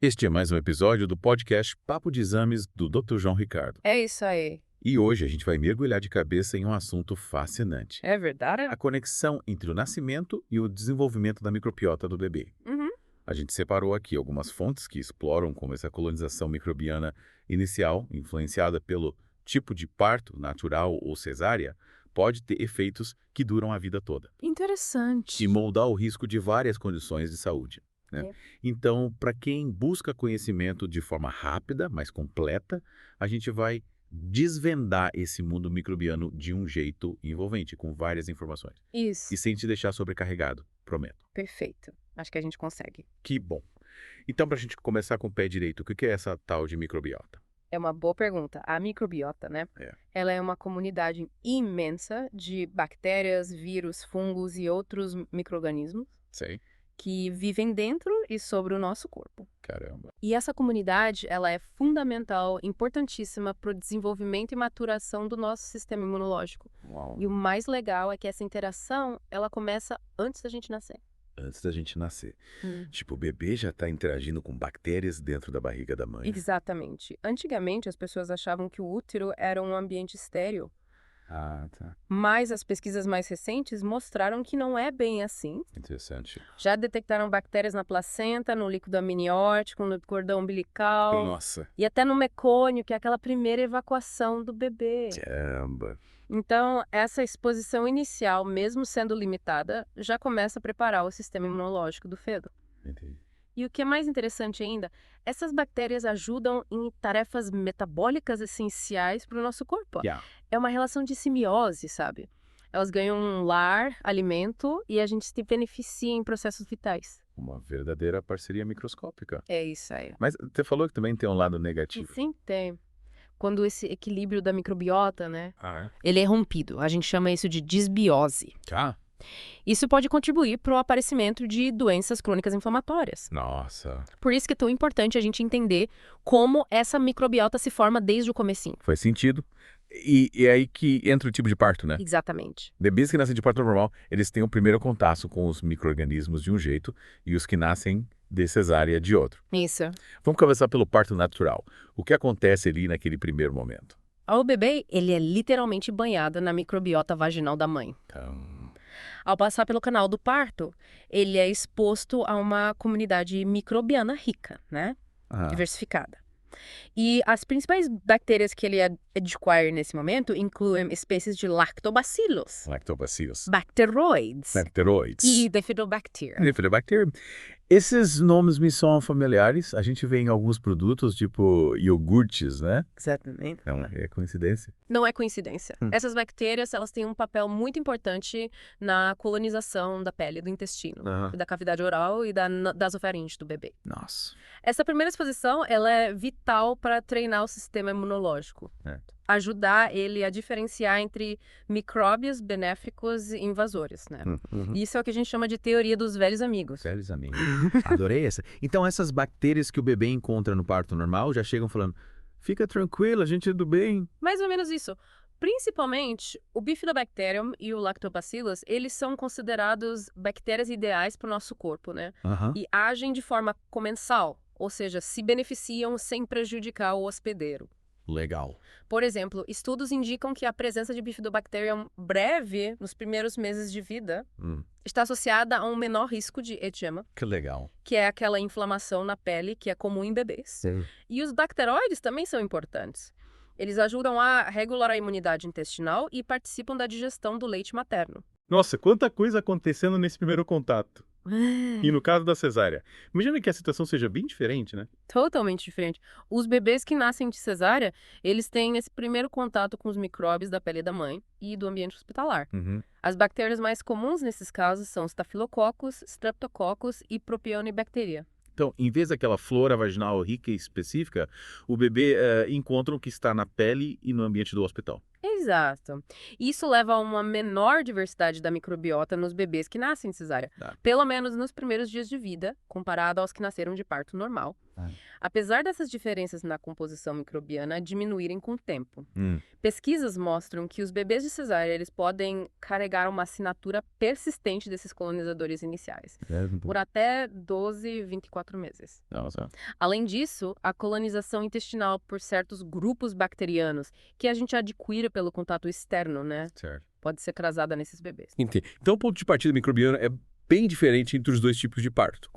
Este é mais um episódio do podcast Papo de Exames do Dr. João Ricardo. É isso aí. E hoje a gente vai mergulhar de cabeça em um assunto fascinante. É verdade? A conexão entre o nascimento e o desenvolvimento da microbiota do bebê. Uhum. A gente separou aqui algumas fontes que exploram como essa colonização microbiana inicial, influenciada pelo tipo de parto natural ou cesárea, pode ter efeitos que duram a vida toda Interessante. e moldar o risco de várias condições de saúde, né? É. Então, para quem busca conhecimento de forma rápida, mas completa, a gente vai desvendar esse mundo microbiano de um jeito envolvente, com várias informações. Isso. E sem te deixar sobrecarregado, prometo. Perfeito. Acho que a gente consegue. Que bom. Então, para a gente começar com o pé direito, o que é essa tal de microbiota? É uma boa pergunta. A microbiota, né? É. Ela é uma comunidade imensa de bactérias, vírus, fungos e outros micro-organismos Sei. que vivem dentro e sobre o nosso corpo. Caramba. E essa comunidade, ela é fundamental, importantíssima para o desenvolvimento e maturação do nosso sistema imunológico. Uau. E o mais legal é que essa interação, ela começa antes da gente nascer. Antes da gente nascer. Tipo, o bebê já está interagindo com bactérias dentro da barriga da mãe. Exatamente. Antigamente, as pessoas achavam que o útero era um ambiente estéril, Ah, tá. mas as pesquisas mais recentes mostraram que não é bem assim. Interessante. Já detectaram bactérias na placenta, no líquido amniótico, no cordão umbilical Nossa. e até no mecônio, que é aquela primeira evacuação do bebê. Caramba. Então, essa exposição inicial, mesmo sendo limitada, já começa a preparar o sistema imunológico do feto. Entendi. E o que é mais interessante ainda, essas bactérias ajudam em tarefas metabólicas essenciais para o nosso corpo. Yeah. É uma relação de simbiose, sabe? Elas ganham um lar, alimento e a gente se beneficia em processos vitais. Uma verdadeira parceria microscópica. É isso aí. Mas você falou que também tem um lado E negativo. sim, tem. Quando esse equilíbrio da microbiota, né, Ah, ele é rompido, a gente chama isso de disbiose. é? Ah, Isso pode contribuir para o aparecimento de doenças crônicas inflamatórias. nossa. Por isso que é tão importante a gente entender como essa microbiota se forma desde o comecinho. Faz sentido. E é aí que entra o tipo de parto, né? Exatamente. Bebês que nascem de parto normal, eles têm o primeiro contato com os micro-organismos de um jeito e os que nascem de cesárea de outro. Isso. Vamos começar pelo parto natural. O que acontece ali naquele primeiro momento? O bebê, ele é literalmente banhado na microbiota vaginal da mãe. Então, Ao passar pelo canal do parto, ele é exposto a uma comunidade microbiana rica, né? Diversificada. E as principais bactérias que ele adquire nesse momento incluem espécies de lactobacillus, lactobacilos, bacteroides bacteroides, e bifidobacter. bifidobacter. Esses nomes me são familiares. A gente vê em alguns produtos, tipo iogurtes, né? Exatamente. Não é coincidência. Não é coincidência. Essas bactérias, elas têm um papel muito importante na colonização da pele, do intestino, da cavidade oral e da nasofaringe do bebê. Nossa. Essa primeira exposição, ela é vital para treinar o sistema imunológico. Ajudar ele a diferenciar entre micróbios benéficos e invasores, né? Isso é o que a gente chama de teoria dos velhos amigos. Velhos amigos. Adorei essa. Então essas bactérias que o bebê encontra no parto normal já chegam falando, fica tranquilo, a gente é do bem. Mais ou menos isso. Principalmente, o Bifidobacterium e o Lactobacillus, eles são considerados bactérias ideais para o nosso corpo, né? E agem de forma comensal, ou seja, se beneficiam sem prejudicar o hospedeiro. Legal. Por exemplo, estudos indicam que a presença de Bifidobacterium breve nos primeiros meses de vida está associada a um menor risco de edema, Que legal. que é aquela inflamação na pele que é comum em bebês. E os bacteroides também são importantes. Eles ajudam a regular a imunidade intestinal e participam da digestão do leite materno. Nossa, quanta coisa acontecendo nesse primeiro contato. E no caso da cesárea, imagina que a situação seja bem diferente, né? Totalmente diferente. Os bebês que nascem de cesárea, eles têm esse primeiro contato com os micróbios da pele da mãe e do ambiente hospitalar. As bactérias mais comuns nesses casos são Staphylococcus, Streptococcus e Propionibacteria. Então, em vez daquela flora vaginal rica e específica, o bebê encontra o que está na pele e no ambiente do hospital. Exato. Isso leva a uma menor diversidade da microbiota nos bebês que nascem de cesárea, pelo menos nos primeiros dias de vida, comparado aos que nasceram de parto normal. Apesar dessas diferenças na composição microbiana diminuírem com o tempo. Pesquisas mostram que os bebês de cesárea eles podem carregar uma assinatura persistente desses colonizadores iniciais, por até 12, 24 meses. Nossa. Além disso, a colonização intestinal por certos grupos bacterianos, que a gente adquire pelo contato externo, né? Certo. Pode ser crasada nesses bebês. Entendi. Então o ponto de partida microbiano é bem diferente entre os dois tipos de parto.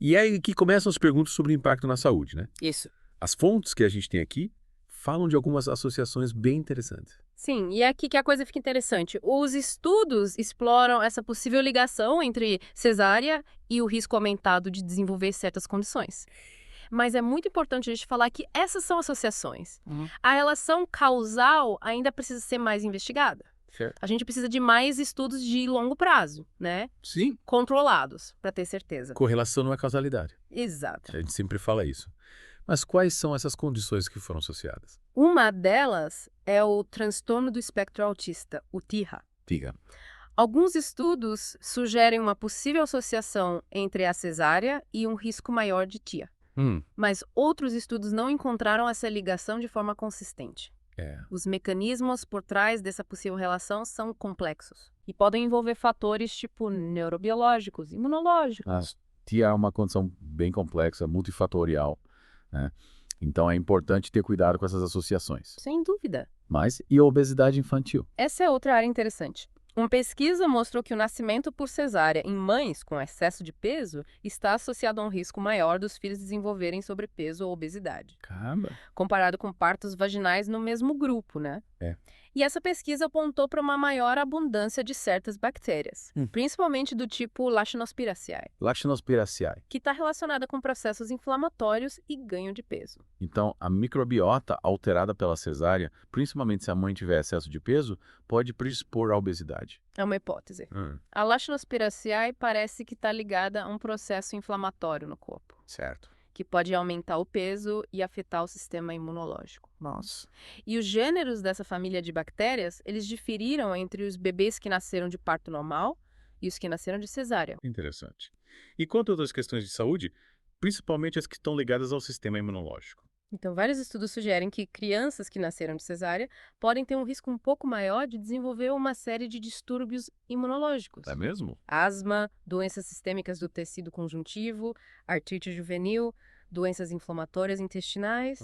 E é aí que começam as perguntas sobre o impacto na saúde, né? Isso. As fontes que a gente tem aqui falam de algumas associações bem interessantes. Sim, e é aqui que a coisa fica interessante. Os estudos exploram essa possível ligação entre cesárea e o risco aumentado de desenvolver certas condições. Mas é muito importante a gente falar que essas são associações. A relação causal ainda precisa ser mais investigada. Certo. A gente precisa de mais estudos de longo prazo, né? Sim. Controlados, para ter certeza. Correlação não é causalidade. Exato. A gente sempre fala isso. Mas quais são essas condições que foram associadas? Uma delas é o transtorno do espectro autista, o TIRA. Diga. Alguns estudos sugerem uma possível associação entre a cesárea e um risco maior de TIA. Mas outros estudos não encontraram essa ligação de forma consistente. Os mecanismos por trás dessa possível relação são complexos e podem envolver fatores tipo neurobiológicos, imunológicos. TIA é uma condição bem complexa, multifatorial, né? Então é importante ter cuidado com essas associações. Sem dúvida. Mas e a obesidade infantil? Essa é outra área interessante. Uma pesquisa mostrou que o nascimento por cesárea em mães com excesso de peso está associado a um risco maior dos filhos desenvolverem sobrepeso ou obesidade. Caramba. Comparado com partos vaginais no mesmo grupo, né? E essa pesquisa apontou para uma maior abundância de certas bactérias, principalmente do tipo Lachinospiraceae, que está relacionada com processos inflamatórios e ganho de peso. Então, a microbiota alterada pela cesárea, principalmente se a mãe tiver excesso de peso, pode predispor à obesidade. É uma hipótese. A Lachinospiraceae parece que está ligada a um processo inflamatório no corpo. Certo. Que pode aumentar o peso e afetar o sistema imunológico. Nossa. E os gêneros dessa família de bactérias, eles diferiram entre os bebês que nasceram de parto normal e os que nasceram de cesárea. Interessante. E quanto a outras questões de saúde, principalmente as que estão ligadas ao sistema imunológico? Então, vários estudos sugerem que crianças que nasceram de cesárea podem ter um risco um pouco maior de desenvolver uma série de distúrbios imunológicos. É mesmo? Asma, doenças sistêmicas do tecido conjuntivo, artrite juvenil, doenças inflamatórias intestinais,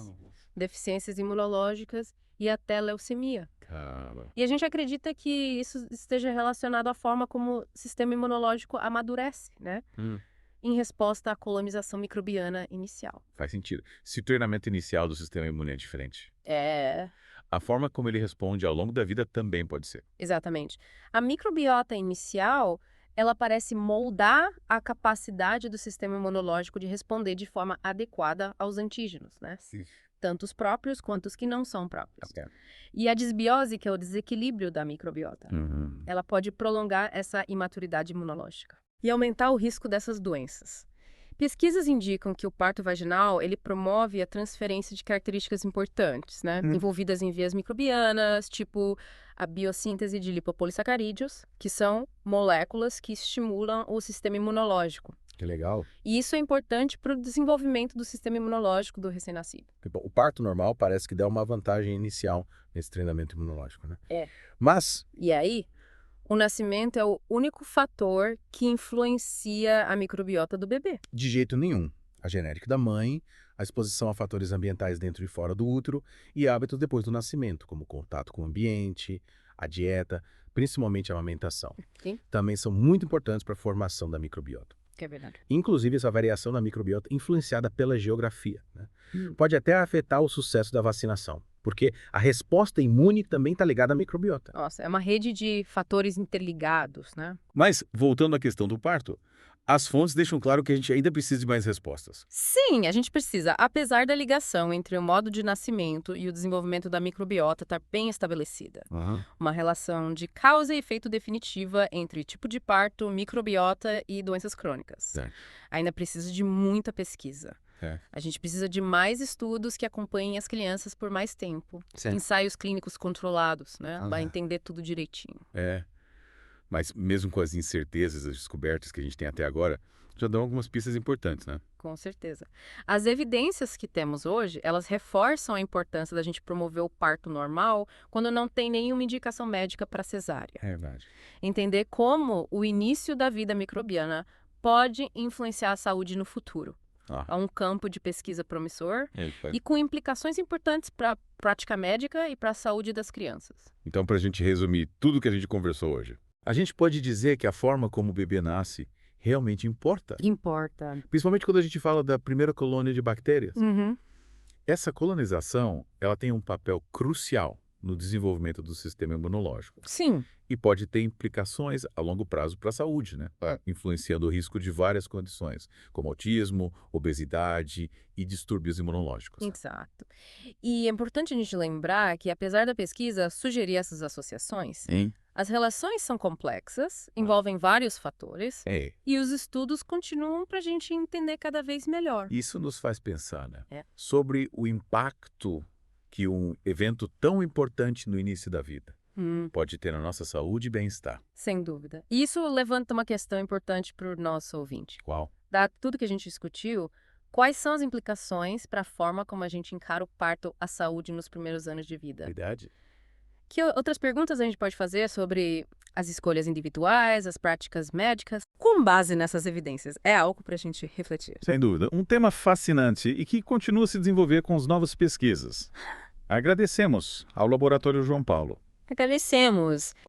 deficiências imunológicas e até leucemia. Caramba. E a gente acredita que isso esteja relacionado à forma como o sistema imunológico amadurece, né? Em resposta à colonização microbiana inicial. Faz sentido. Se o treinamento inicial do sistema imune é diferente, É, a forma como ele responde ao longo da vida também pode ser. exatamente. A microbiota inicial, ela parece moldar a capacidade do sistema imunológico de responder de forma adequada aos antígenos, né? Sim. Tanto os próprios quanto os que não são próprios. Ok. E a disbiose, que é o desequilíbrio da microbiota, ela pode prolongar essa imaturidade imunológica e aumentar o risco dessas doenças. Pesquisas indicam que o parto vaginal, ele promove a transferência de características importantes, né? Envolvidas em vias microbianas, tipo a biossíntese de lipopolissacarídeos, que são moléculas que estimulam o sistema imunológico. Que legal. E isso é importante para o desenvolvimento do sistema imunológico do recém-nascido. O parto normal parece que dá uma vantagem inicial nesse treinamento imunológico, né? Mas, E aí, o nascimento é o único fator que influencia a microbiota do bebê. de jeito nenhum, a genética da mãe, a exposição a fatores ambientais dentro e fora do útero e hábitos depois do nascimento, como contato com o ambiente, a dieta, principalmente a amamentação. Sim. Também são muito importantes para a formação da microbiota. Que é verdade. Inclusive, essa variação da microbiota influenciada pela geografia, né? Pode até afetar o sucesso da vacinação, porque a resposta imune também está ligada à microbiota. Nossa, é uma rede de fatores interligados, né? Mas, voltando à questão do parto, as fontes deixam claro que a gente ainda precisa de mais respostas. Sim, a gente precisa, apesar da ligação entre o modo de nascimento e o desenvolvimento da microbiota estar bem estabelecida. Uma relação de causa e efeito definitiva entre tipo de parto, microbiota e doenças crônicas. Certo. Ainda precisa de muita pesquisa. A gente precisa de mais estudos que acompanhem as crianças por mais tempo. Certo. Ensaios clínicos controlados, né? Para entender tudo direitinho. Mas mesmo com as incertezas, as descobertas que a gente tem até agora, já dão algumas pistas importantes, né? Com certeza. As evidências que temos hoje, elas reforçam a importância da gente promover o parto normal quando não tem nenhuma indicação médica para cesárea. É verdade. Entender como o início da vida microbiana pode influenciar a saúde no futuro. É um campo de pesquisa promissor e com implicações importantes para a prática médica e para a saúde das crianças. Então, para a gente resumir tudo que a gente conversou hoje, a gente pode dizer que a forma como o bebê nasce realmente importa. Importa. Principalmente quando a gente fala da primeira colônia de bactérias. Essa colonização, ela tem um papel crucial no desenvolvimento do sistema imunológico. Sim. E pode ter implicações a longo prazo para a saúde, né? Influenciando o risco de várias condições, como autismo, obesidade e distúrbios imunológicos. Exato. E é importante a gente lembrar que, apesar da pesquisa sugerir essas associações, as relações são complexas, envolvem vários fatores, e os estudos continuam para a gente entender cada vez melhor. Isso nos faz pensar, né? Sobre o impacto que um evento tão importante no início da vida pode ter na nossa saúde e bem-estar. Sem dúvida. E isso levanta uma questão importante para o nosso ouvinte. Qual? Dado tudo que a gente discutiu, quais são as implicações para a forma como a gente encara o parto, a saúde nos primeiros anos de vida? Verdade. Que outras perguntas a gente pode fazer sobre as escolhas individuais, as práticas médicas, com base nessas evidências? É algo para a gente refletir. Sem dúvida. Um tema fascinante e que continua a se desenvolver com as novas pesquisas. Agradecemos ao Laboratório João Paulo. Agradecemos.